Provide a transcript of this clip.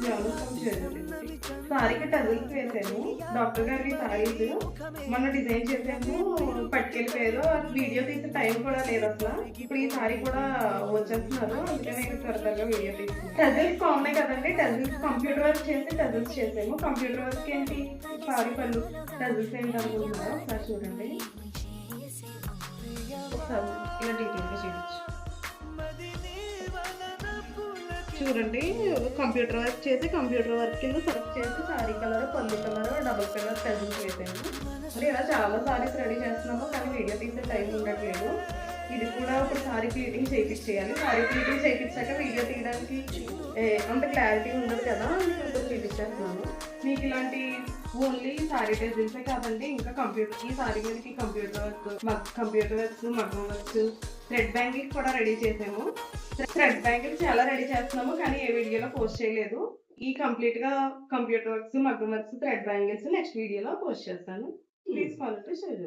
జాగ్రత్త చేయాలి. సారీకి టజిల్స్ వేసాము. డాక్టర్ గారి సారీస్ మొన్న డిజైన్ చేసాము, పట్టుకెళ్ళిపోయారు. వీడియో తీసే టైం కూడా లేదు అసలు. ఇప్పుడు ఈ సారీ కూడా వచ్చేస్తున్నారు, అందుకని త్వరగా వీడియో తీసాను. టజిల్స్ కామన్ కదండి, టజిల్స్ కంప్యూటర్ వర్క్ చేసి టజిల్స్ చేసాము. కంప్యూటర్ వర్క్ ఏంటి, సారీ పళ్ళు టజిల్స్ ఏంటి అనుకుంటున్నారా? ఒకసారి చూడండి, ఒకసారి ఇలా డీటెయిల్గా చూపించు. చూడండి, కంప్యూటర్ వర్క్ చేసి కంప్యూటర్ వర్క్ కింద సెలెక్ట్ చేసి సారీ కలర్, పళ్ళు కలర్, డబుల్ కలర్ టజిల్స్ వేసాము. మరి ఇలా చాలా సారీస్ రెడీ చేస్తున్నాము, కానీ వీడియో తీసే టైం ఉండట్లేదు. ఇది కూడా ఇప్పుడు సారీ ప్లీటింగ్ చేయించేయాలి. సారీ ప్లీటింగ్ చేయించాక వీడియో తీయడానికి అంత క్లారిటీ ఉండదు కదా, ఇప్పుడు చూపించేస్తున్నాను. మీకు ఇలాంటి ఓన్లీ సారీ టజిల్సే కాదండి, ఇంకా ఈ సారీ మీదకి కంప్యూటర్ వర్క్స్, మగ్గం వర్క్స్, థ్రెడ్ బ్యాంగిల్స్ కూడా రెడీ చేసాము. థ్రెడ్ బ్యాంగిల్స్ చాలా రెడీ చేస్తున్నాము, కానీ ఏ వీడియోలో పోస్ట్ చేయలేదు. ఈ కంప్లీట్గా కంప్యూటర్ వర్క్స్, మగ్గం వర్క్స్, థ్రెడ్ బ్యాంగిల్స్ నెక్స్ట్ వీడియోలో పోస్ట్ చేస్తాను. Please follow to share.